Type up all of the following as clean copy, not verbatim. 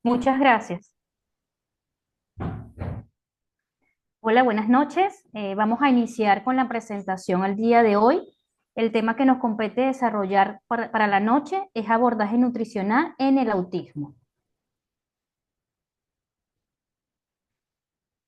Muchas gracias. Hola, buenas noches. Vamos a iniciar con la presentación al día de hoy. El tema que nos compete desarrollar para la noche es abordaje nutricional en el autismo.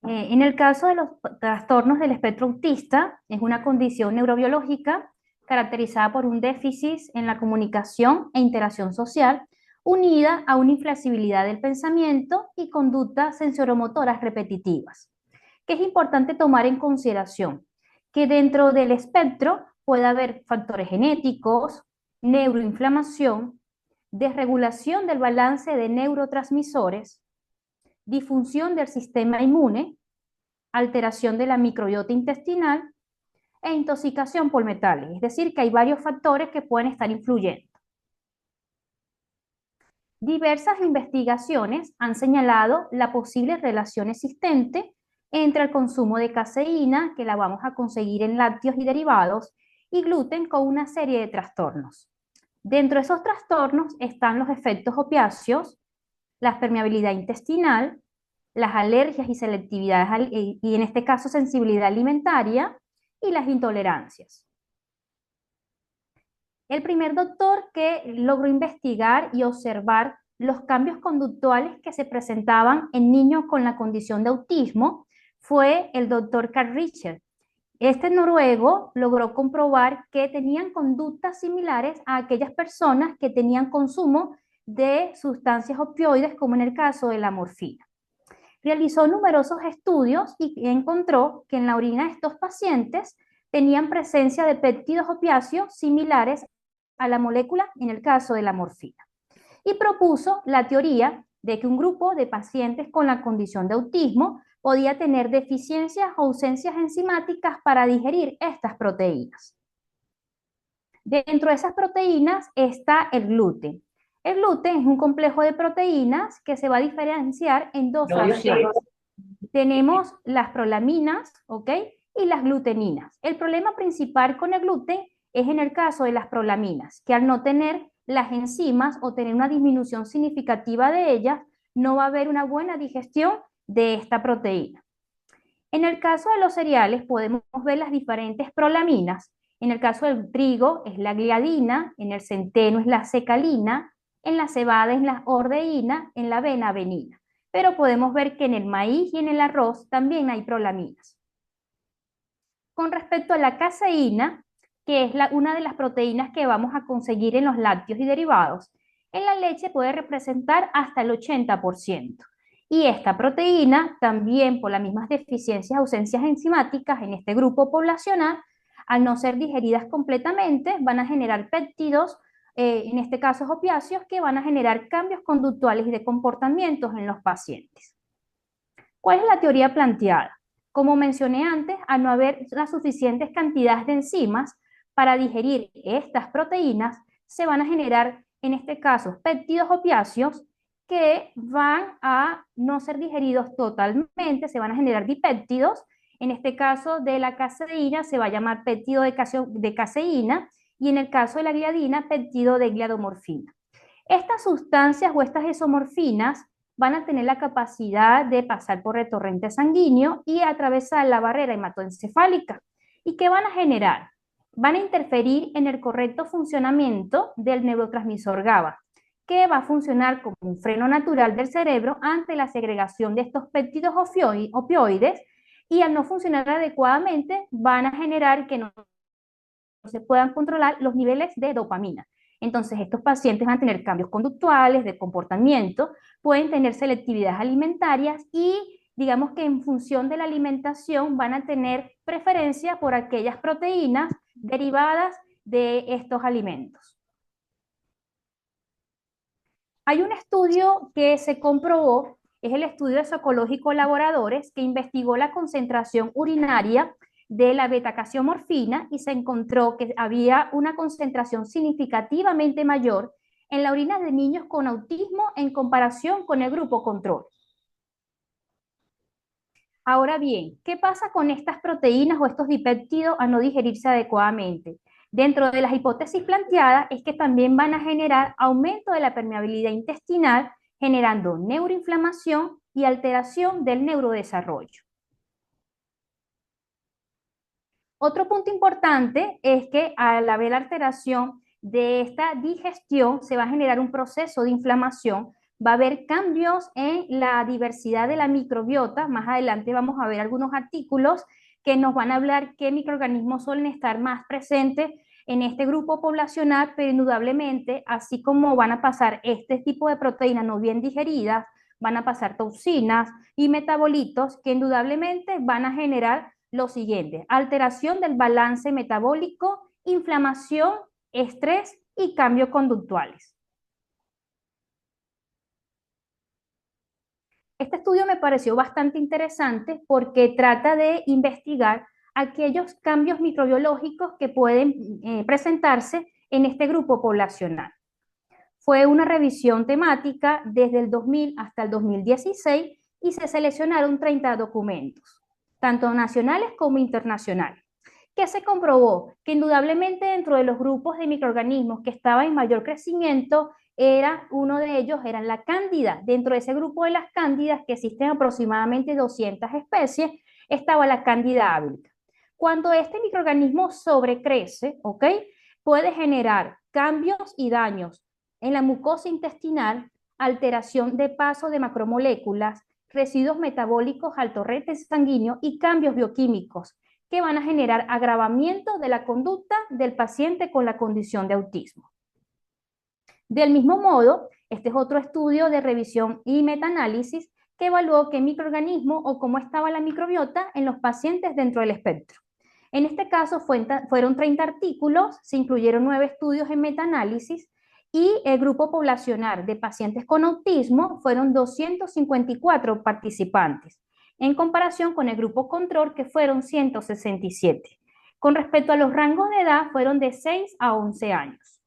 En el caso de los trastornos del espectro autista, es una condición neurobiológica caracterizada por un déficit en la comunicación e interacción social, unida a una inflexibilidad del pensamiento y conductas sensoromotoras repetitivas, que es importante tomar en consideración que dentro del espectro puede haber factores genéticos, neuroinflamación, desregulación del balance de neurotransmisores, disfunción del sistema inmune, alteración de la microbiota intestinal e intoxicación por metales. Es decir, que hay varios factores que pueden estar influyendo. Diversas investigaciones han señalado la posible relación existente entre el consumo de caseína, que la vamos a conseguir en lácteos y derivados, y gluten con una serie de trastornos. Dentro de esos trastornos están los efectos opiáceos, la permeabilidad intestinal, las alergias y selectividad, y en este caso sensibilidad alimentaria, y las intolerancias. El primer doctor que logró investigar y observar los cambios conductuales que se presentaban en niños con la condición de autismo fue el doctor Carl Richter. Este noruego logró comprobar que tenían conductas similares a aquellas personas que tenían consumo de sustancias opioides, como en el caso de la morfina. Realizó numerosos estudios y encontró que en la orina de estos pacientes tenían presencia de péptidos opiáceos similares a la molécula en el caso de la morfina. Y propuso la teoría de que un grupo de pacientes con la condición de autismo podía tener deficiencias o ausencias enzimáticas para digerir estas proteínas. Dentro de esas proteínas está el gluten. El gluten es un complejo de proteínas que se va a diferenciar en dos fracciones. Tenemos las prolaminas, ¿ok? Y las gluteninas. El problema principal con el gluten es en el caso de las prolaminas, que al no tener las enzimas o tener una disminución significativa de ellas, no va a haber una buena digestión de esta proteína. En el caso de los cereales podemos ver las diferentes prolaminas. En el caso del trigo es la gliadina, en el centeno es la secalina, en la cebada es la ordeína, en la avena avenina. Pero podemos ver que en el maíz y en el arroz también hay prolaminas. Con respecto a la caseína, que es una de las proteínas que vamos a conseguir en los lácteos y derivados, en la leche puede representar hasta el 80%. Y esta proteína, también por las mismas deficiencias, ausencias enzimáticas en este grupo poblacional, al no ser digeridas completamente, van a generar péptidos, en este caso opiáceos, que van a generar cambios conductuales y de comportamientos en los pacientes. ¿Cuál es la teoría planteada? Como mencioné antes, al no haber las suficientes cantidades de enzimas para digerir estas proteínas, se van a generar, en este caso, péptidos opiáceos que van a no ser digeridos totalmente, se van a generar dipéptidos. En este caso de la caseína se va a llamar péptido de caseína y en el caso de la gliadina, péptido de gliadomorfina. Estas sustancias o estas isomorfinas van a tener la capacidad de pasar por el torrente sanguíneo y atravesar la barrera hematoencefálica. ¿Y qué van a generar? Van a interferir en el correcto funcionamiento del neurotransmisor GABA, que va a funcionar como un freno natural del cerebro ante la segregación de estos péptidos opioides, y al no funcionar adecuadamente van a generar que no se puedan controlar los niveles de dopamina. Entonces, estos pacientes van a tener cambios conductuales, de comportamiento, pueden tener selectividades alimentarias y digamos que en función de la alimentación van a tener preferencia por aquellas proteínas derivadas de estos alimentos. Hay un estudio que se comprobó, es el estudio de Socológico Laboradores, que investigó la concentración urinaria de la betacasiomorfina y se encontró que había una concentración significativamente mayor en la orina de niños con autismo en comparación con el grupo control. Ahora bien, ¿qué pasa con estas proteínas o estos dipéptidos a no digerirse adecuadamente? Dentro de las hipótesis planteadas es que también van a generar aumento de la permeabilidad intestinal, generando neuroinflamación y alteración del neurodesarrollo. Otro punto importante es que al haber la alteración de esta digestión, se va a generar un proceso de inflamación, va a haber cambios en la diversidad de la microbiota. Más adelante vamos a ver algunos artículos que nos van a hablar qué microorganismos suelen estar más presentes en este grupo poblacional, pero indudablemente, así como van a pasar este tipo de proteínas no bien digeridas, van a pasar toxinas y metabolitos que indudablemente van a generar lo siguiente: alteración del balance metabólico, inflamación, estrés y cambios conductuales. Este estudio me pareció bastante interesante porque trata de investigar aquellos cambios microbiológicos que pueden presentarse en este grupo poblacional. Fue una revisión temática desde el 2000 hasta el 2016 y se seleccionaron 30 documentos, tanto nacionales como internacionales. ¿Qué se comprobó? Que indudablemente dentro de los grupos de microorganismos que estaban en mayor crecimiento, uno de ellos era la cándida. Dentro de ese grupo de las cándidas, que existen aproximadamente 200 especies, estaba la cándida albicans. Cuando este microorganismo sobrecrece, ¿ok?, puede generar cambios y daños en la mucosa intestinal, alteración de paso de macromoléculas, residuos metabólicos al torrente sanguíneo y cambios bioquímicos que van a generar agravamiento de la conducta del paciente con la condición de autismo. Del mismo modo, este es otro estudio de revisión y metaanálisis que evaluó qué microorganismo o cómo estaba la microbiota en los pacientes dentro del espectro. En este caso fueron 30 artículos, se incluyeron 9 estudios en metaanálisis y el grupo poblacional de pacientes con autismo fueron 254 participantes, en comparación con el grupo control, que fueron 167. Con respecto a los rangos de edad, fueron de 6 a 11 años.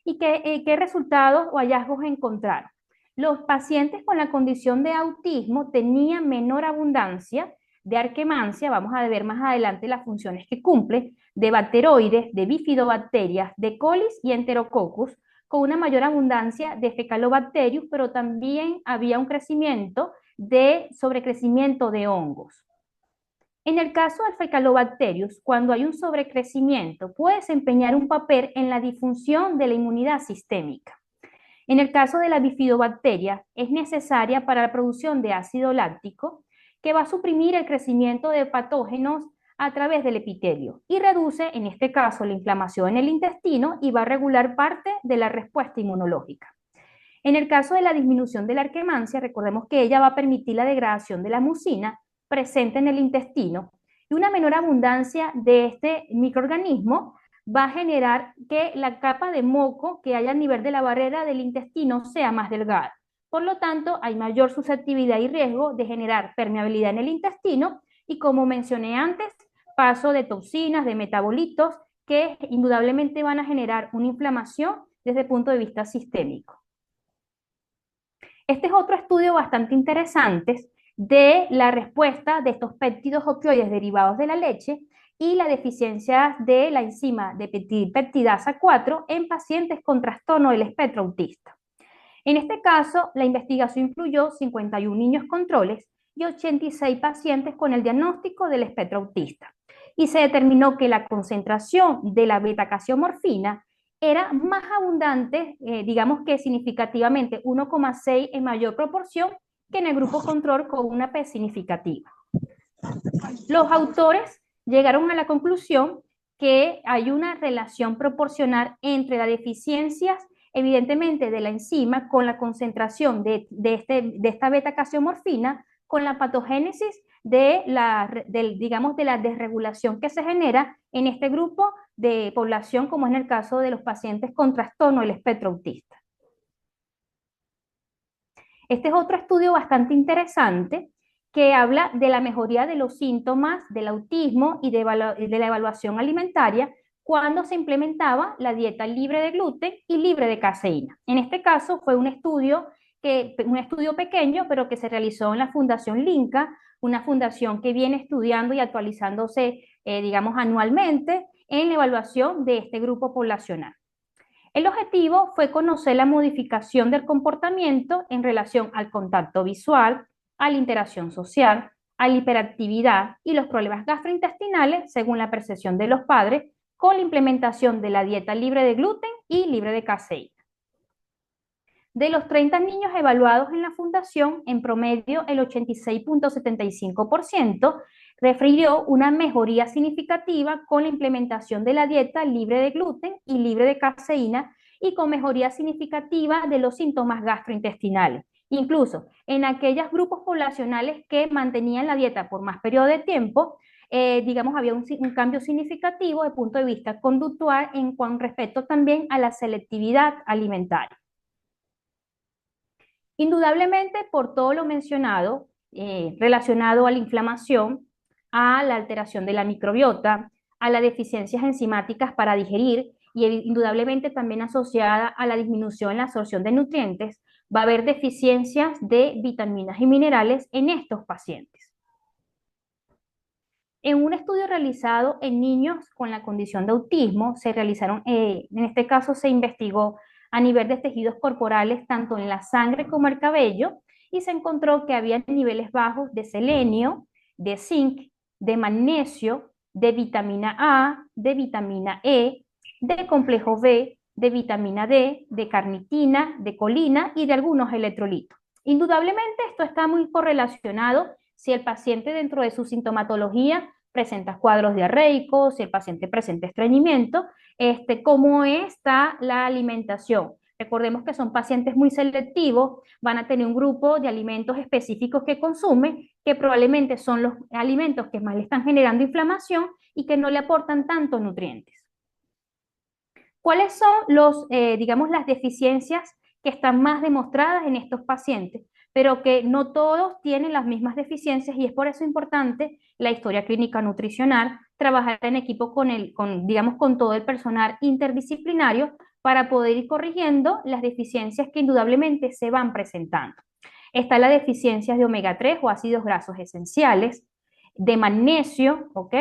¿Y qué resultados o hallazgos encontraron? Los pacientes con la condición de autismo tenían menor abundancia de arquemancia, vamos a ver más adelante las funciones que cumple, de bacteroides, de bifidobacterias, de colis y enterococcus, con una mayor abundancia de fecalobacterius, pero también había un crecimiento de sobrecrecimiento de hongos. En el caso del Faecalobacterius, cuando hay un sobrecrecimiento, puede desempeñar un papel en la disfunción de la inmunidad sistémica. En el caso de la bifidobacteria, es necesaria para la producción de ácido láctico, que va a suprimir el crecimiento de patógenos a través del epitelio y reduce, en este caso, la inflamación en el intestino y va a regular parte de la respuesta inmunológica. En el caso de la disminución de la arquemancia, recordemos que ella va a permitir la degradación de la mucina presente en el intestino, y una menor abundancia de este microorganismo va a generar que la capa de moco que hay a nivel de la barrera del intestino sea más delgada. Por lo tanto, hay mayor susceptibilidad y riesgo de generar permeabilidad en el intestino y, como mencioné antes, paso de toxinas, de metabolitos, que indudablemente van a generar una inflamación desde el punto de vista sistémico. Este es otro estudio bastante interesante de la respuesta de estos péptidos opioides derivados de la leche y la deficiencia de la enzima de peptidasa 4 en pacientes con trastorno del espectro autista. En este caso, la investigación incluyó 51 niños controles y 86 pacientes con el diagnóstico del espectro autista, y se determinó que la concentración de la beta-casiomorfina era más abundante, digamos que significativamente 1,6 en mayor proporción que en el grupo control, con una P significativa. Los autores llegaron a la conclusión que hay una relación proporcional entre las deficiencias, evidentemente, de la enzima con la concentración de esta beta-casiomorfina, con la patogénesis de la desregulación que se genera en este grupo de población, como es en el caso de los pacientes con trastorno del espectro autista. Este es otro estudio bastante interesante que habla de la mejoría de los síntomas del autismo y de la evaluación alimentaria cuando se implementaba la dieta libre de gluten y libre de caseína. En este caso fue un estudio pequeño, pero que se realizó en la Fundación Linca, una fundación que viene estudiando y actualizándose, digamos, anualmente en la evaluación de este grupo poblacional. El objetivo fue conocer la modificación del comportamiento en relación al contacto visual, a la interacción social, a la hiperactividad y los problemas gastrointestinales según la percepción de los padres con la implementación de la dieta libre de gluten y libre de caseína. De los 30 niños evaluados en la fundación, en promedio el 86.75% refirió una mejoría significativa con la implementación de la dieta libre de gluten y libre de caseína y con mejoría significativa de los síntomas gastrointestinales. Incluso en aquellos grupos poblacionales que mantenían la dieta por más periodo de tiempo, digamos, había un cambio significativo desde el punto de vista conductual con respecto también a la selectividad alimentaria. Indudablemente, por todo lo mencionado, relacionado a la inflamación, a la alteración de la microbiota, a las deficiencias enzimáticas para digerir y indudablemente también asociada a la disminución en la absorción de nutrientes, va a haber deficiencias de vitaminas y minerales en estos pacientes. En un estudio realizado en niños con la condición de autismo, en este caso se investigó a nivel de tejidos corporales, tanto en la sangre como el cabello, y se encontró que había niveles bajos de selenio, de zinc, de magnesio, de vitamina A, de vitamina E, de complejo B, de vitamina D, de carnitina, de colina y de algunos electrolitos. Indudablemente esto está muy correlacionado si el paciente dentro de su sintomatología presenta cuadros diarreicos, si el paciente presenta estreñimiento, cómo está la alimentación. Recordemos que son pacientes muy selectivos, van a tener un grupo de alimentos específicos que consumen, que probablemente son los alimentos que más le están generando inflamación y que no le aportan tantos nutrientes. ¿Cuáles son digamos, las deficiencias que están más demostradas en estos pacientes? Pero que no todos tienen las mismas deficiencias y es por eso importante la historia clínica nutricional, trabajar en equipo digamos, con todo el personal interdisciplinario para poder ir corrigiendo las deficiencias que indudablemente se van presentando. Están las deficiencias de omega 3 o ácidos grasos esenciales, de magnesio, ¿ok?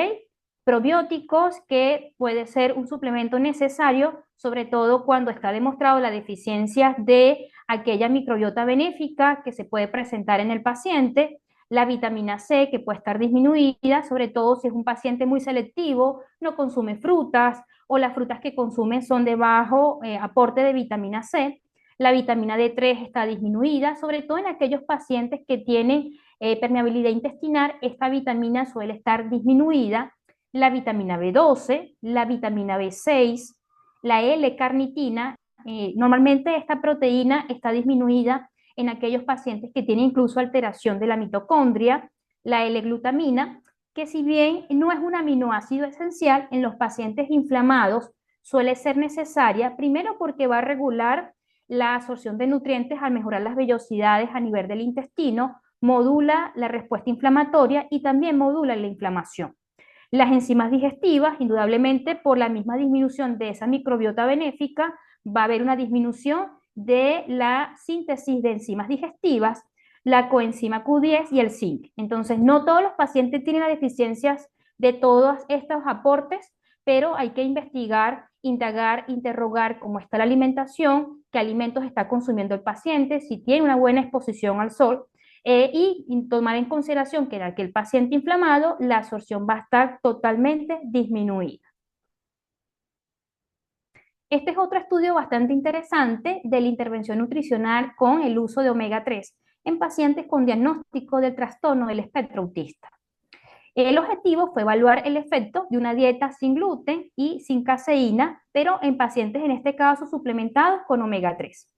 Probióticos, que puede ser un suplemento necesario, sobre todo cuando está demostrado la deficiencia de aquella microbiota benéfica que se puede presentar en el paciente, la vitamina C, que puede estar disminuida, sobre todo si es un paciente muy selectivo, no consume frutas o las frutas que consume son de bajo aporte de vitamina C. La vitamina D3 está disminuida, sobre todo en aquellos pacientes que tienen permeabilidad intestinal, esta vitamina suele estar disminuida. La vitamina B12, la vitamina B6, la L-carnitina. Normalmente esta proteína está disminuida en aquellos pacientes que tienen incluso alteración de la mitocondria, la L-glutamina, que si bien no es un aminoácido esencial, en los pacientes inflamados suele ser necesaria, primero porque va a regular la absorción de nutrientes al mejorar las vellosidades a nivel del intestino, modula la respuesta inflamatoria y también modula la inflamación. Las enzimas digestivas, indudablemente por la misma disminución de esa microbiota benéfica, va a haber una disminución de la síntesis de enzimas digestivas, la coenzima Q10 y el zinc. Entonces, no todos los pacientes tienen las deficiencias de todos estos aportes, pero hay que investigar, indagar, interrogar cómo está la alimentación, qué alimentos está consumiendo el paciente, si tiene una buena exposición al sol, y tomar en consideración que en aquel paciente inflamado la absorción va a estar totalmente disminuida. Este es otro estudio bastante interesante de la intervención nutricional con el uso de omega 3 en pacientes con diagnóstico del trastorno del espectro autista. El objetivo fue evaluar el efecto de una dieta sin gluten y sin caseína, pero en pacientes en este caso suplementados con omega 3.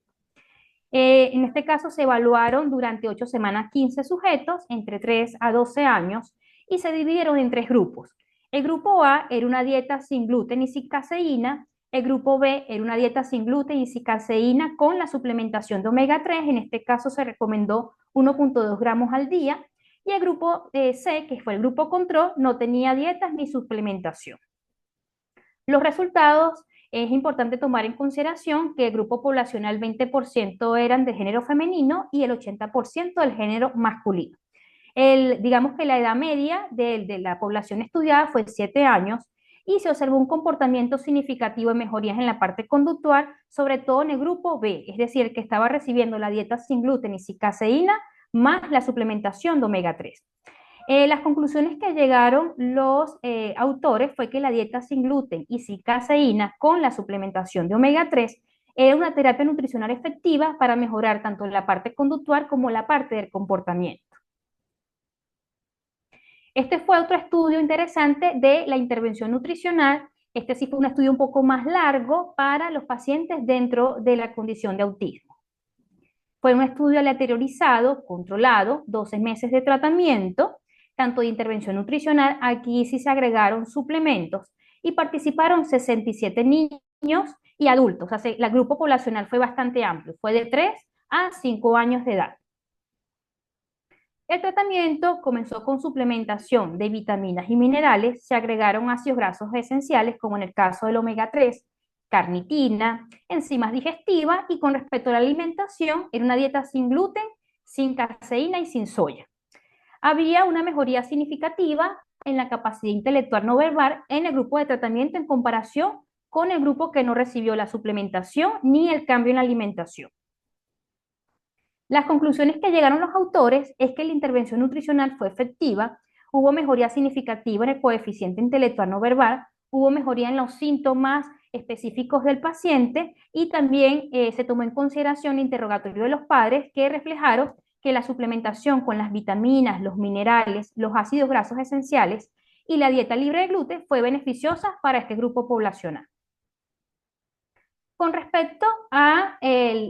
En este caso se evaluaron durante 8 semanas 15 sujetos entre 3 a 12 años y se dividieron en 3 grupos. El grupo A era una dieta sin gluten y sin caseína. El grupo B era una dieta sin gluten y sin caseína con la suplementación de omega 3. En este caso se recomendó 1.2 gramos al día. Y el grupo C, que fue el grupo control, no tenía dietas ni suplementación. Los resultados, es importante tomar en consideración que el grupo poblacional 20% eran de género femenino y el 80% del género masculino. Digamos que la edad media de la población estudiada fue 7 años y se observó un comportamiento significativo de mejorías en la parte conductual, sobre todo en el grupo B, es decir, el que estaba recibiendo la dieta sin gluten y sin caseína, más la suplementación de omega 3. Las conclusiones que llegaron los autores fue que la dieta sin gluten y sin caseína con la suplementación de omega 3 era una terapia nutricional efectiva para mejorar tanto la parte conductual como la parte del comportamiento. Este fue otro estudio interesante de la intervención nutricional. Este sí fue un estudio un poco más largo para los pacientes dentro de la condición de autismo. Fue un estudio aleatorizado, controlado, 12 meses de tratamiento, tanto de intervención nutricional, aquí sí se agregaron suplementos y participaron 67 niños y adultos, o sea, el grupo poblacional fue bastante amplio, fue de 3 a 5 años de edad. El tratamiento comenzó con suplementación de vitaminas y minerales, se agregaron ácidos grasos esenciales, como en el caso del omega 3, carnitina, enzimas digestivas y con respecto a la alimentación, era una dieta sin gluten, sin caseína y sin soya. Había una mejoría significativa en la capacidad intelectual no verbal en el grupo de tratamiento en comparación con el grupo que no recibió la suplementación ni el cambio en la alimentación. Las conclusiones que llegaron los autores es que la intervención nutricional fue efectiva, hubo mejoría significativa en el coeficiente intelectual no verbal, hubo mejoría en los síntomas específicos del paciente y también se tomó en consideración el interrogatorio de los padres que reflejaron que la suplementación con las vitaminas, los minerales, los ácidos grasos esenciales y la dieta libre de gluten fue beneficiosa para este grupo poblacional. Con respecto a,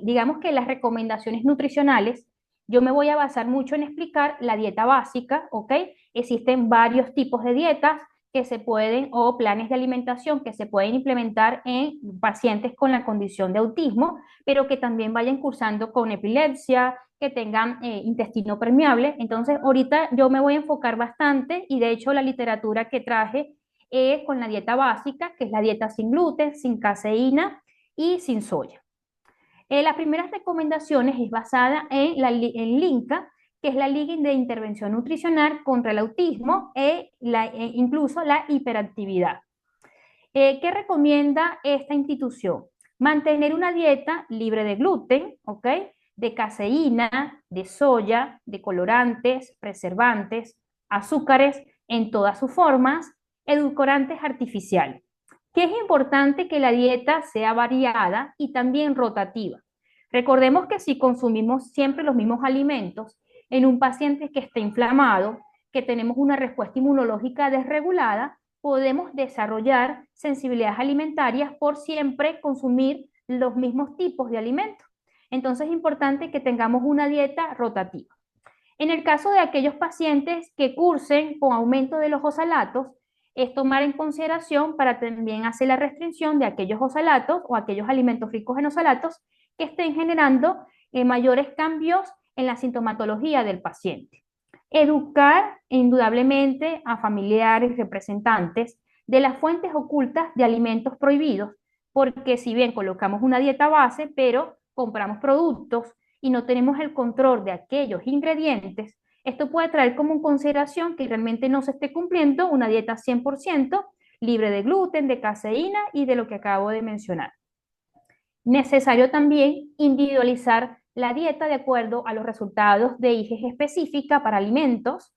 digamos que las recomendaciones nutricionales, yo me voy a basar mucho en explicar la dieta básica, ¿ok? Existen varios tipos de dietas que se pueden, o planes de alimentación que se pueden implementar en pacientes con la condición de autismo, pero que también vayan cursando con epilepsia, que tengan intestino permeable. Entonces, ahorita yo me voy a enfocar bastante y de hecho la literatura que traje es con la dieta básica, que es la dieta sin gluten, sin caseína y sin soya. Las primeras recomendaciones es basada en LINCA, que es la Liga de Intervención Nutricional contra el Autismo incluso la hiperactividad. ¿Qué recomienda esta institución? Mantener una dieta libre de gluten, ¿ok? De caseína, de soya, de colorantes, preservantes, azúcares en todas sus formas, edulcorantes artificiales. Que es importante que la dieta sea variada y también rotativa. Recordemos que si consumimos siempre los mismos alimentos en un paciente que esté inflamado, que tenemos una respuesta inmunológica desregulada, podemos desarrollar sensibilidades alimentarias por siempre consumir los mismos tipos de alimentos. Entonces es importante que tengamos una dieta rotativa. En el caso de aquellos pacientes que cursen con aumento de los oxalatos, es tomar en consideración para también hacer la restricción de aquellos oxalatos o aquellos alimentos ricos en oxalatos que estén generando mayores cambios en la sintomatología del paciente. Educar indudablemente a familiares y representantes de las fuentes ocultas de alimentos prohibidos, porque si bien colocamos una dieta base, pero compramos productos y no tenemos el control de aquellos ingredientes, esto puede traer como consideración que realmente no se esté cumpliendo una dieta 100% libre de gluten, de caseína y de lo que acabo de mencionar. Necesario también individualizar la dieta de acuerdo a los resultados de IgG específica para alimentos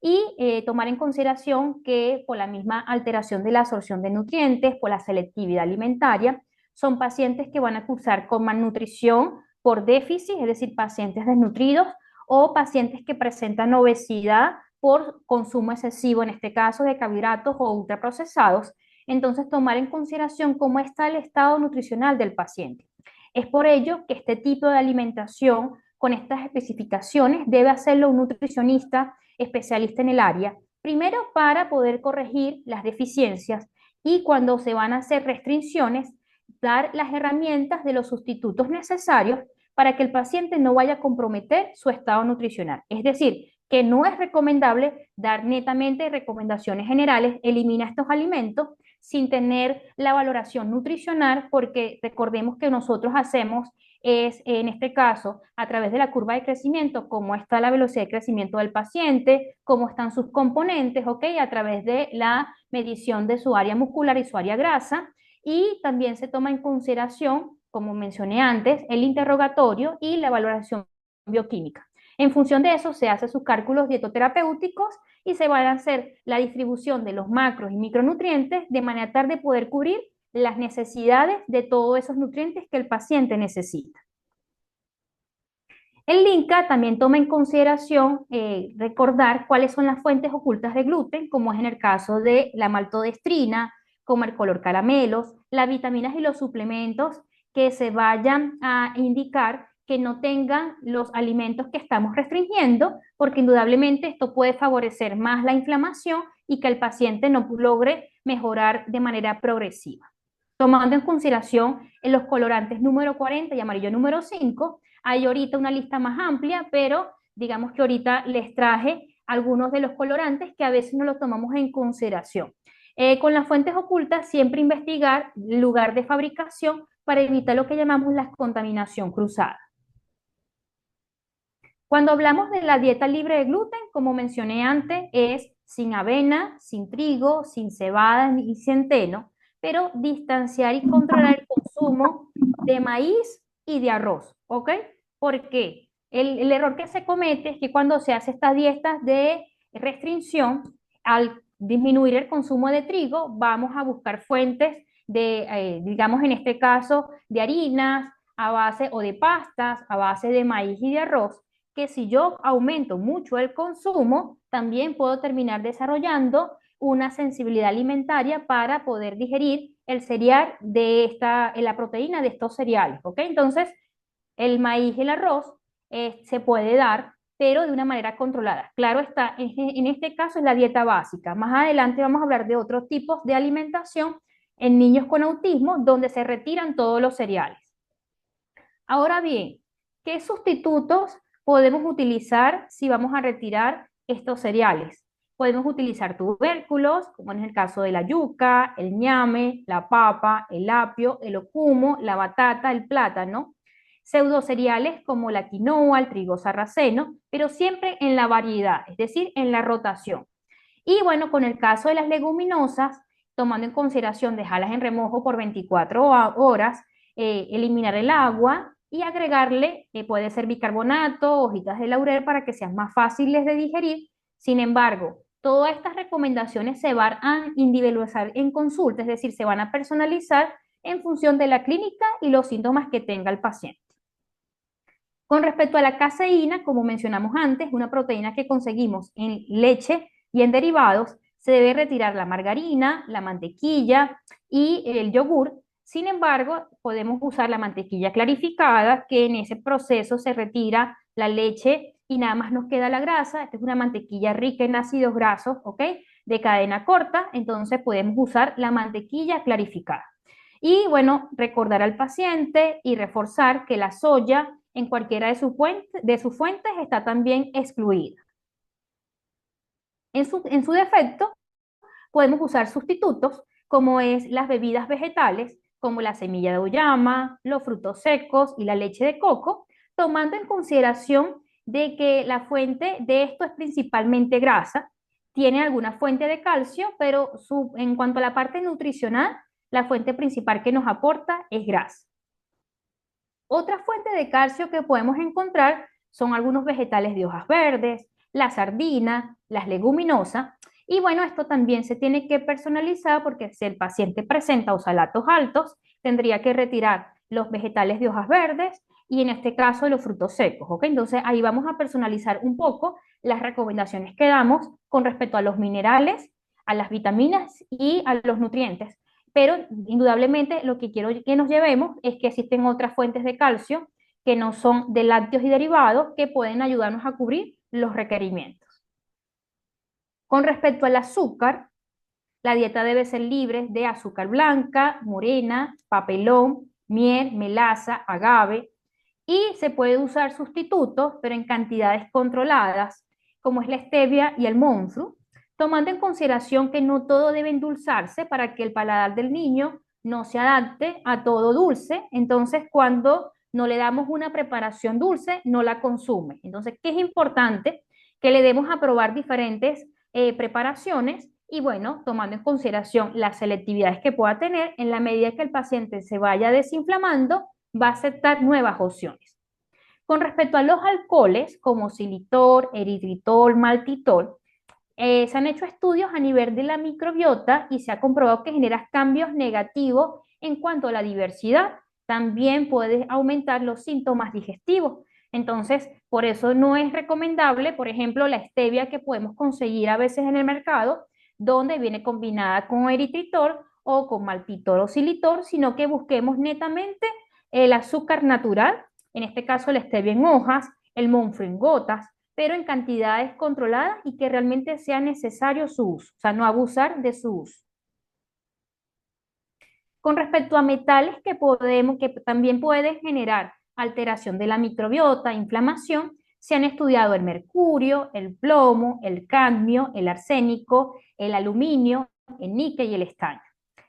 y tomar en consideración que por la misma alteración de la absorción de nutrientes, por la selectividad alimentaria, son pacientes que van a cursar con malnutrición por déficit, es decir, pacientes desnutridos o pacientes que presentan obesidad por consumo excesivo, en este caso de carbohidratos o ultraprocesados. Entonces, tomar en consideración cómo está el estado nutricional del paciente. Es por ello que este tipo de alimentación con estas especificaciones debe hacerlo un nutricionista especialista en el área, primero para poder corregir las deficiencias y cuando se van a hacer restricciones, dar las herramientas de los sustitutos necesarios para que el paciente no vaya a comprometer su estado nutricional. Es decir, que no es recomendable dar netamente recomendaciones generales, elimina estos alimentos sin tener la valoración nutricional, porque recordemos que nosotros hacemos es, en este caso, a través de la curva de crecimiento, cómo está la velocidad de crecimiento del paciente, cómo están sus componentes, ¿ok? A través de la medición de su área muscular y su área grasa. Y también se toma en consideración, como mencioné antes, el interrogatorio y la valoración bioquímica. En función de eso se hacen sus cálculos dietoterapéuticos y se va a hacer la distribución de los macros y micronutrientes de manera tal de poder cubrir las necesidades de todos esos nutrientes que el paciente necesita. El INCA también toma en consideración recordar cuáles son las fuentes ocultas de gluten, como es en el caso de la maltodextrina, como el color caramelos, las vitaminas y los suplementos que se vayan a indicar que no tengan los alimentos que estamos restringiendo, porque indudablemente esto puede favorecer más la inflamación y que el paciente no logre mejorar de manera progresiva. Tomando en consideración en los colorantes número 40 y amarillo número 5, hay ahorita una lista más amplia, pero digamos que ahorita les traje algunos de los colorantes que a veces no los tomamos en consideración. Con las fuentes ocultas, siempre investigar el lugar de fabricación para evitar lo que llamamos la contaminación cruzada. Cuando hablamos de la dieta libre de gluten, como mencioné antes, es sin avena, sin trigo, sin cebada ni centeno, pero distanciar y controlar el consumo de maíz y de arroz, ¿ok? ¿Por qué? El error que se comete es que cuando se hace estas dietas de restricción, al disminuir el consumo de trigo, vamos a buscar fuentes de, digamos en este caso, de harinas a base o de pastas a base de maíz y de arroz, que si yo aumento mucho el consumo, también puedo terminar desarrollando una sensibilidad alimentaria para poder digerir el cereal de la proteína de estos cereales, ¿ok? Entonces, el maíz y el arroz se puede dar, pero de una manera controlada. Claro está, en este caso es la dieta básica. Más adelante vamos a hablar de otros tipos de alimentación en niños con autismo, donde se retiran todos los cereales. Ahora bien, ¿qué sustitutos podemos utilizar si vamos a retirar estos cereales? Podemos utilizar tubérculos, como en el caso de la yuca, el ñame, la papa, el apio, el ocumo, la batata, el plátano. Pseudocereales como la quinoa, el trigo sarraceno, pero siempre en la variedad, es decir, en la rotación. Y bueno, con el caso de las leguminosas, tomando en consideración dejarlas en remojo por 24 horas, eliminar el agua y agregarle, puede ser bicarbonato, hojitas de laurel para que sean más fáciles de digerir. Sin embargo, todas estas recomendaciones se van a individualizar en consulta, es decir, se van a personalizar en función de la clínica y los síntomas que tenga el paciente. Con respecto a la caseína, como mencionamos antes, una proteína que conseguimos en leche y en derivados, se debe retirar la margarina, la mantequilla y el yogur. Sin embargo, podemos usar la mantequilla clarificada, que en ese proceso se retira la leche y nada más nos queda la grasa. Esta es una mantequilla rica en ácidos grasos, ¿ok? De cadena corta, entonces podemos usar la mantequilla clarificada. Y bueno, recordar al paciente y reforzar que la soya en cualquiera de sus fuentes está también excluida. En su defecto, podemos usar sustitutos como es las bebidas vegetales, como la semilla de uyama, los frutos secos y la leche de coco, tomando en consideración de que la fuente de esto es principalmente grasa, tiene alguna fuente de calcio, pero en cuanto a la parte nutricional, la fuente principal que nos aporta es grasa. Otra fuente de calcio que podemos encontrar son algunos vegetales de hojas verdes, la sardina, las leguminosas. Y bueno, esto también se tiene que personalizar porque si el paciente presenta oxalatos altos, tendría que retirar los vegetales de hojas verdes y en este caso los frutos secos, ¿ok? Entonces ahí vamos a personalizar un poco las recomendaciones que damos con respecto a los minerales, a las vitaminas y a los nutrientes, pero indudablemente lo que quiero que nos llevemos es que existen otras fuentes de calcio que no son de lácteos y derivados que pueden ayudarnos a cubrir los requerimientos. Con respecto al azúcar, la dieta debe ser libre de azúcar blanca, morena, papelón, miel, melaza, agave, y se puede usar sustitutos, pero en cantidades controladas, como es la stevia y el monfru, tomando en consideración que no todo debe endulzarse para que el paladar del niño no se adapte a todo dulce. Entonces, cuando no le damos una preparación dulce, no la consume. Entonces, ¿qué es importante? Que le demos a probar diferentes preparaciones y bueno, tomando en consideración las selectividades que pueda tener, en la medida que el paciente se vaya desinflamando, va a aceptar nuevas opciones. Con respecto a los alcoholes, como xilitol, eritritol, maltitol, se han hecho estudios a nivel de la microbiota y se ha comprobado que genera cambios negativos en cuanto a la diversidad. También puede aumentar los síntomas digestivos. Entonces, por eso no es recomendable, por ejemplo, la stevia que podemos conseguir a veces en el mercado, donde viene combinada con eritritol o con maltitol o xilitol, sino que busquemos netamente el azúcar natural, en este caso la stevia en hojas, el monfre en gotas, pero en cantidades controladas y que realmente sea necesario su uso, o sea, no abusar de su uso. Con respecto a metales que también pueden generar alteración de la microbiota, inflamación, se han estudiado el mercurio, el plomo, el cadmio, el arsénico, el aluminio, el níquel y el estaño.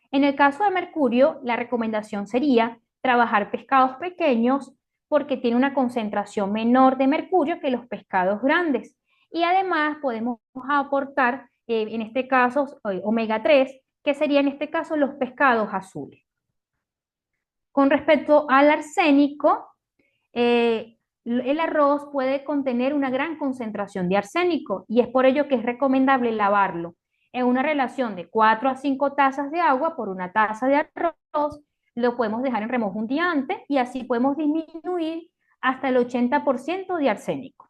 En el caso de mercurio, la recomendación sería trabajar pescados pequeños porque tiene una concentración menor de mercurio que los pescados grandes. Y además podemos aportar, en este caso, omega 3, que serían en este caso los pescados azules. Con respecto al arsénico, el arroz puede contener una gran concentración de arsénico y es por ello que es recomendable lavarlo en una relación de 4 a 5 tazas de agua por una taza de arroz. Lo podemos dejar en remojo un día antes y así podemos disminuir hasta el 80% de arsénico.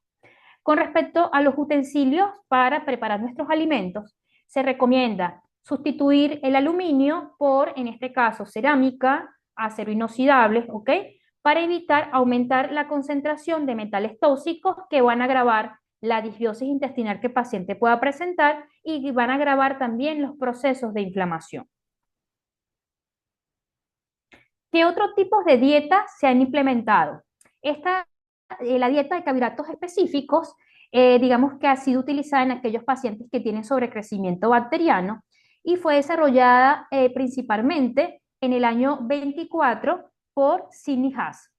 Con respecto a los utensilios para preparar nuestros alimentos, se recomienda sustituir el aluminio por, en este caso, cerámica, acero inoxidable, ¿ok? Para evitar aumentar la concentración de metales tóxicos que van a agravar la disbiosis intestinal que el paciente pueda presentar y van a agravar también los procesos de inflamación. ¿Qué otros tipos de dietas se han implementado? La dieta de carbohidratos específicos, digamos que ha sido utilizada en aquellos pacientes que tienen sobrecrecimiento bacteriano y fue desarrollada principalmente en el año 24 por Sidney Haas.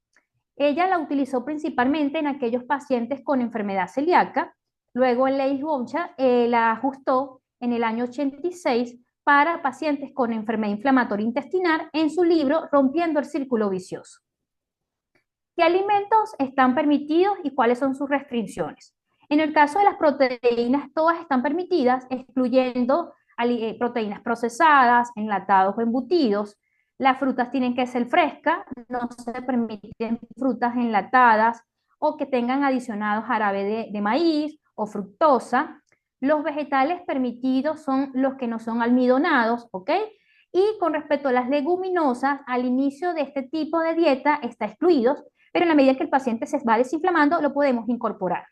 Ella la utilizó principalmente en aquellos pacientes con enfermedad celíaca. Luego Leigh Bocha la ajustó en el año 86 para pacientes con enfermedad inflamatoria intestinal en su libro Rompiendo el Círculo Vicioso. ¿Qué alimentos están permitidos y cuáles son sus restricciones? En el caso de las proteínas, todas están permitidas, excluyendo proteínas procesadas, enlatados o embutidos. Las frutas tienen que ser frescas, no se permiten frutas enlatadas o que tengan adicionados jarabe de maíz o fructosa. Los vegetales permitidos son los que no son almidonados, ¿ok? Y con respecto a las leguminosas, al inicio de este tipo de dieta está excluidos, pero en la medida que el paciente se va desinflamando, lo podemos incorporar.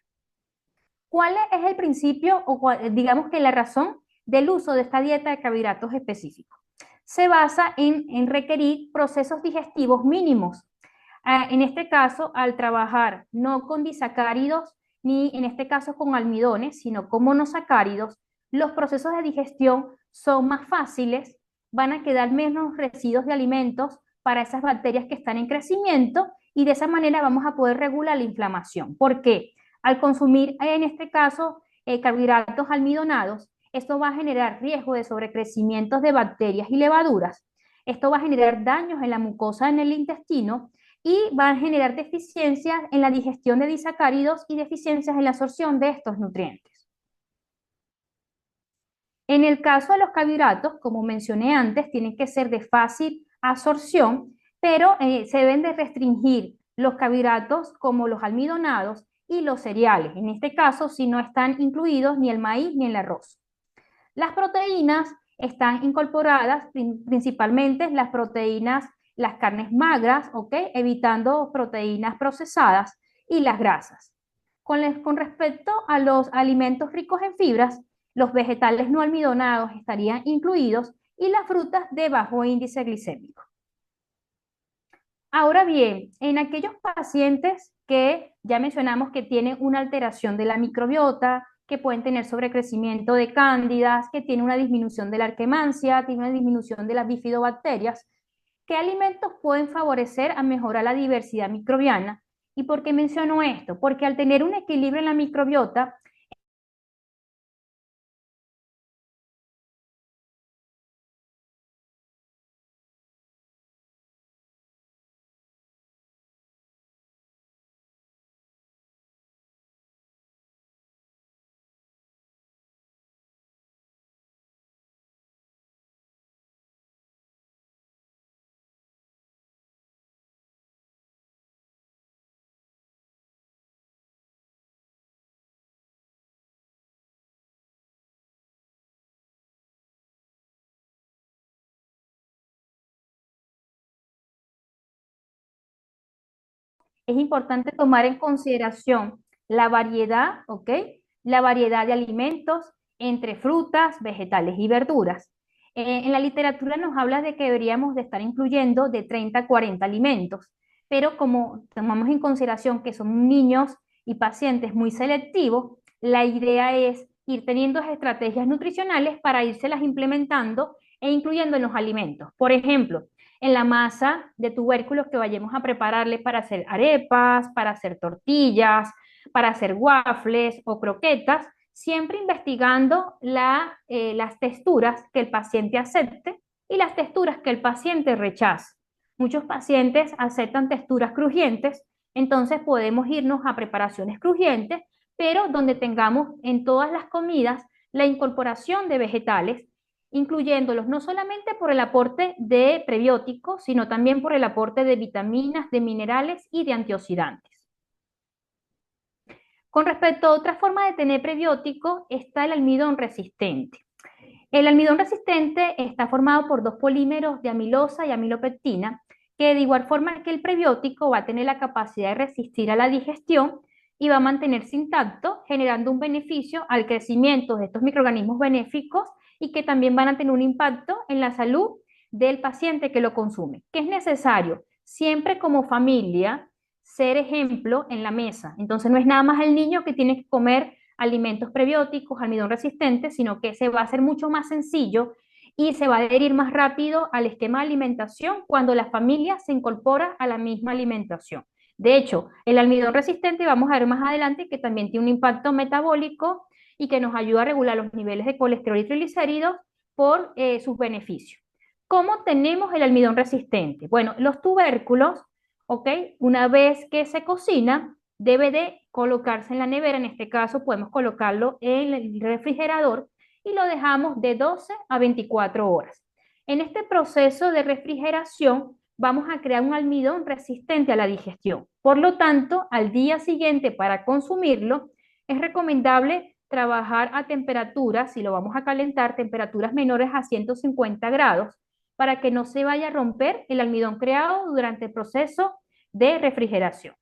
¿Cuál es el principio o digamos que la razón del uso de esta dieta de carbohidratos específicos? Se basa en requerir procesos digestivos mínimos. En este caso, al trabajar no con disacáridos ni en este caso con almidones, sino con monosacáridos, los procesos de digestión son más fáciles, van a quedar menos residuos de alimentos para esas bacterias que están en crecimiento y de esa manera vamos a poder regular la inflamación. ¿Por qué? Al consumir, en este caso, carbohidratos almidonados, esto va a generar riesgo de sobrecrecimientos de bacterias y levaduras. Esto va a generar daños en la mucosa en el intestino y va a generar deficiencias en la digestión de disacáridos y deficiencias en la absorción de estos nutrientes. En el caso de los carbohidratos, como mencioné antes, tienen que ser de fácil absorción, pero se deben de restringir los carbohidratos como los almidonados y los cereales. En este caso, si no están incluidos ni el maíz ni el arroz. Las proteínas están incorporadas principalmente las proteínas, las carnes magras, ¿ok? Evitando proteínas procesadas y las grasas. Con respecto a los alimentos ricos en fibras, los vegetales no almidonados estarían incluidos y las frutas de bajo índice glicémico. Ahora bien, en aquellos pacientes que ya mencionamos que tienen una alteración de la microbiota, que pueden tener sobrecrecimiento de cándidas, que tienen una disminución de la arquemancia, tienen una disminución de las bifidobacterias, ¿Qué alimentos pueden favorecer a mejorar la diversidad microbiana? ¿Y por qué menciono esto? Porque al tener un equilibrio en la microbiota, es importante tomar en consideración la variedad, ¿ok? La variedad de alimentos entre frutas, vegetales y verduras. En la literatura nos habla de que deberíamos de estar incluyendo de 30 a 40 alimentos, pero como tomamos en consideración que son niños y pacientes muy selectivos, la idea es ir teniendo estrategias nutricionales para írselas implementando e incluyendo en los alimentos. Por ejemplo, en la masa de tubérculos que vayamos a prepararle para hacer arepas, para hacer tortillas, para hacer waffles o croquetas, siempre investigando las texturas que el paciente acepte y las texturas que el paciente rechace. Muchos pacientes aceptan texturas crujientes, entonces podemos irnos a preparaciones crujientes, pero donde tengamos en todas las comidas la incorporación de vegetales, incluyéndolos no solamente por el aporte de prebióticos, sino también por el aporte de vitaminas, de minerales y de antioxidantes. Con respecto a otra forma de tener prebióticos, está el almidón resistente. El almidón resistente está formado por dos polímeros de amilosa y amilopectina, que de igual forma que el prebiótico va a tener la capacidad de resistir a la digestión y va a mantenerse intacto, generando un beneficio al crecimiento de estos microorganismos benéficos y que también van a tener un impacto en la salud del paciente que lo consume. ¿Qué es necesario? Siempre como familia ser ejemplo en la mesa. Entonces no es nada más el niño que tiene que comer alimentos prebióticos, almidón resistente, sino que se va a hacer mucho más sencillo y se va a adherir más rápido al esquema de alimentación cuando la familia se incorpora a la misma alimentación. De hecho, el almidón resistente, vamos a ver más adelante, que también tiene un impacto metabólico y que nos ayuda a regular los niveles de colesterol y triglicéridos por sus beneficios. ¿Cómo tenemos el almidón resistente? Bueno, los tubérculos, ¿ok? Una vez que se cocina, debe de colocarse en la nevera. En este caso podemos colocarlo en el refrigerador y lo dejamos de 12 a 24 horas. En este proceso de refrigeración vamos a crear un almidón resistente a la digestión. Por lo tanto, al día siguiente para consumirlo, es recomendable trabajar a temperaturas, si lo vamos a calentar, temperaturas menores a 150 grados, para que no se vaya a romper el almidón creado durante el proceso de refrigeración.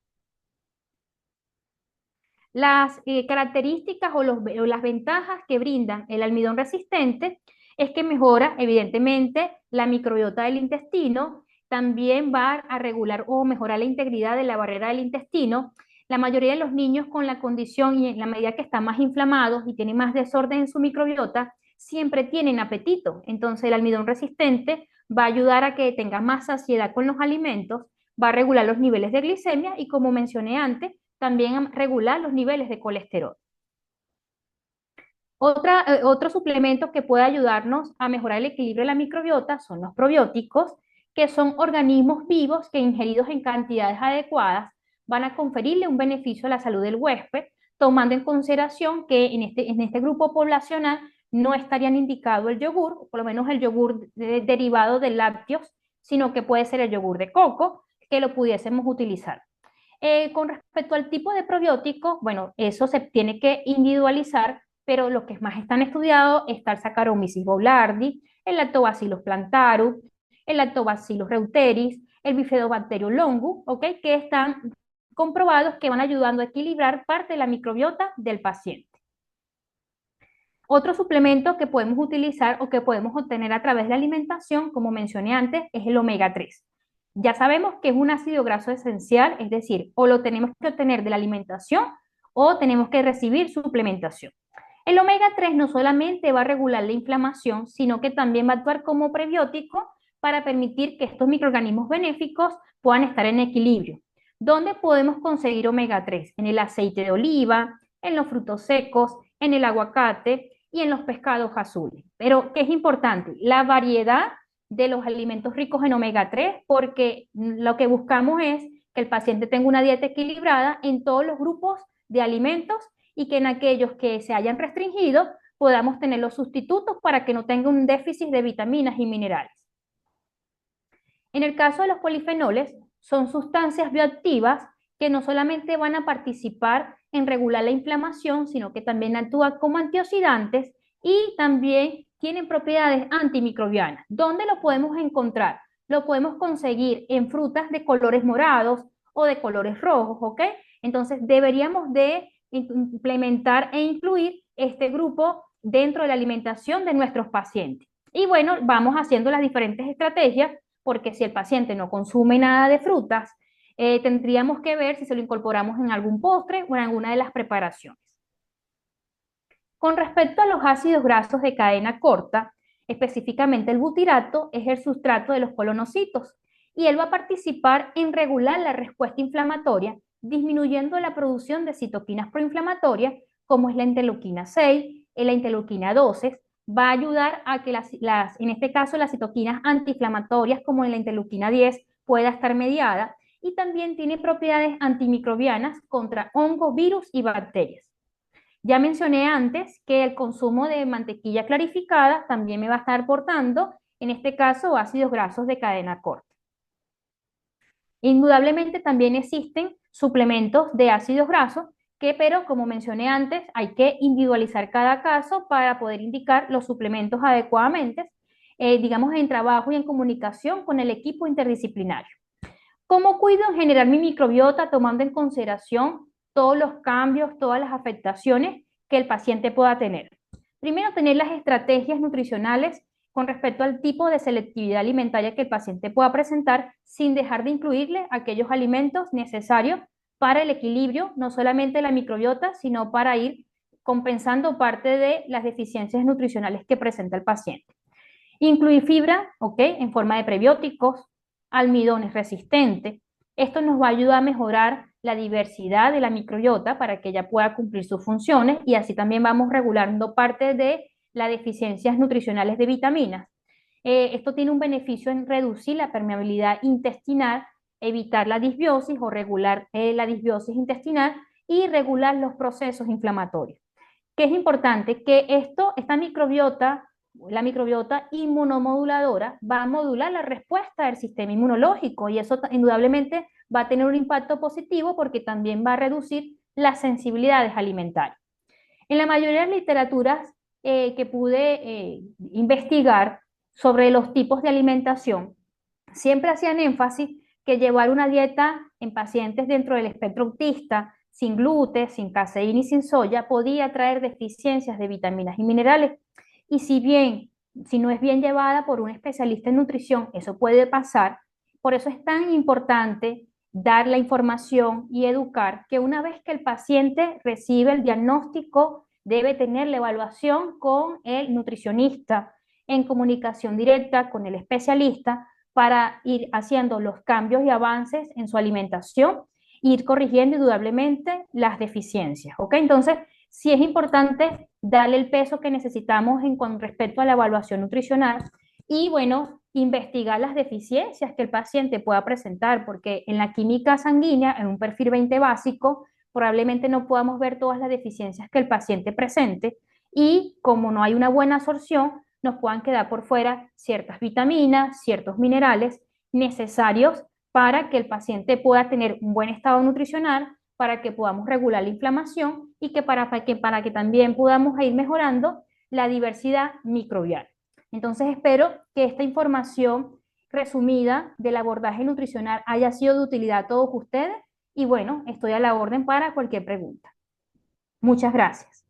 Las características o las ventajas que brindan el almidón resistente es que mejora evidentemente la microbiota del intestino, también va a regular o mejorar la integridad de la barrera del intestino. La mayoría de los niños con la condición y en la medida que están más inflamados y tienen más desorden en su microbiota, siempre tienen apetito. Entonces el almidón resistente va a ayudar a que tenga más saciedad con los alimentos, va a regular los niveles de glicemia y, como mencioné antes, también regular los niveles de colesterol. Otro suplemento que puede ayudarnos a mejorar el equilibrio de la microbiota son los probióticos, que son organismos vivos que ingeridos en cantidades adecuadas van a conferirle un beneficio a la salud del huésped, tomando en consideración que en este grupo poblacional no estarían indicados el yogur, por lo menos el yogur derivado de lácteos, sino que puede ser el yogur de coco, que lo pudiésemos utilizar. Con respecto al tipo de probiótico, bueno, eso se tiene que individualizar, pero los que más están estudiados está el Saccharomyces boulardii, el Lactobacillus plantarum, el Lactobacillus reuteris, el Bifidobacterium longus, ¿ok? Que están comprobados que van ayudando a equilibrar parte de la microbiota del paciente. Otro suplemento que podemos utilizar o que podemos obtener a través de la alimentación, como mencioné antes, es el omega 3. Ya sabemos que es un ácido graso esencial, es decir, o lo tenemos que obtener de la alimentación o tenemos que recibir suplementación. El omega 3 no solamente va a regular la inflamación, sino que también va a actuar como prebiótico para permitir que estos microorganismos benéficos puedan estar en equilibrio. ¿Dónde podemos conseguir omega 3? En el aceite de oliva, en los frutos secos, en el aguacate y en los pescados azules. Pero, ¿qué es importante? La variedad de los alimentos ricos en omega 3, porque lo que buscamos es que el paciente tenga una dieta equilibrada en todos los grupos de alimentos y que en aquellos que se hayan restringido podamos tener los sustitutos para que no tenga un déficit de vitaminas y minerales. En el caso de los polifenoles, son sustancias bioactivas que no solamente van a participar en regular la inflamación, sino que también actúan como antioxidantes y también tienen propiedades antimicrobianas. ¿Dónde lo podemos encontrar? Lo podemos conseguir en frutas de colores morados o de colores rojos, ¿ok? Entonces deberíamos de implementar e incluir este grupo dentro de la alimentación de nuestros pacientes. Y bueno, vamos haciendo las diferentes estrategias porque si el paciente no consume nada de frutas, tendríamos que ver si se lo incorporamos en algún postre o en alguna de las preparaciones. Con respecto a los ácidos grasos de cadena corta, específicamente el butirato es el sustrato de los colonocitos y él va a participar en regular la respuesta inflamatoria, disminuyendo la producción de citoquinas proinflamatorias como es la interleuquina 6, la interleuquina 12, va a ayudar a que en este caso las citoquinas antiinflamatorias como en la interleuquina 10 pueda estar mediada y también tiene propiedades antimicrobianas contra hongos, virus y bacterias. Ya mencioné antes que el consumo de mantequilla clarificada también me va a estar aportando, en este caso, ácidos grasos de cadena corta. Indudablemente también existen suplementos de ácidos grasos pero como mencioné antes, hay que individualizar cada caso para poder indicar los suplementos adecuadamente, digamos en trabajo y en comunicación con el equipo interdisciplinario. ¿Cómo cuido en general mi microbiota tomando en consideración todos los cambios, todas las afectaciones que el paciente pueda tener? Primero, tener las estrategias nutricionales con respecto al tipo de selectividad alimentaria que el paciente pueda presentar sin dejar de incluirle aquellos alimentos necesarios para el equilibrio, no solamente de la microbiota, sino para ir compensando parte de las deficiencias nutricionales que presenta el paciente. Incluir fibra, ¿ok? En forma de prebióticos, almidones resistentes. Esto nos va a ayudar a mejorar la diversidad de la microbiota para que ella pueda cumplir sus funciones y así también vamos regulando parte de las deficiencias nutricionales de vitaminas. Esto tiene un beneficio en reducir la permeabilidad intestinal, evitar la disbiosis o regular la disbiosis intestinal y regular los procesos inflamatorios. ¿Qué es importante? Que esta microbiota, la microbiota inmunomoduladora, va a modular la respuesta del sistema inmunológico y eso indudablemente va a tener un impacto positivo porque también va a reducir las sensibilidades alimentarias. En la mayoría de las literaturas que pude investigar sobre los tipos de alimentación, siempre hacían énfasis que llevar una dieta en pacientes dentro del espectro autista, sin gluten, sin caseína y sin soya, podía traer deficiencias de vitaminas y minerales. Y si no es bien llevada por un especialista en nutrición, eso puede pasar. Por eso es tan importante dar la información y educar que una vez que el paciente recibe el diagnóstico, debe tener la evaluación con el nutricionista en comunicación directa con el especialista para ir haciendo los cambios y avances en su alimentación e ir corrigiendo indudablemente las deficiencias, ¿ok? Entonces, sí es importante darle el peso que necesitamos con respecto a la evaluación nutricional y, bueno, investigar las deficiencias que el paciente pueda presentar, porque en la química sanguínea, en un perfil 20 básico, probablemente no podamos ver todas las deficiencias que el paciente presente y como no hay una buena absorción, nos puedan quedar por fuera ciertas vitaminas, ciertos minerales necesarios para que el paciente pueda tener un buen estado nutricional, para que podamos regular la inflamación y para que también podamos ir mejorando la diversidad microbiana. Entonces espero que esta información resumida del abordaje nutricional haya sido de utilidad a todos ustedes y bueno, estoy a la orden para cualquier pregunta. Muchas gracias.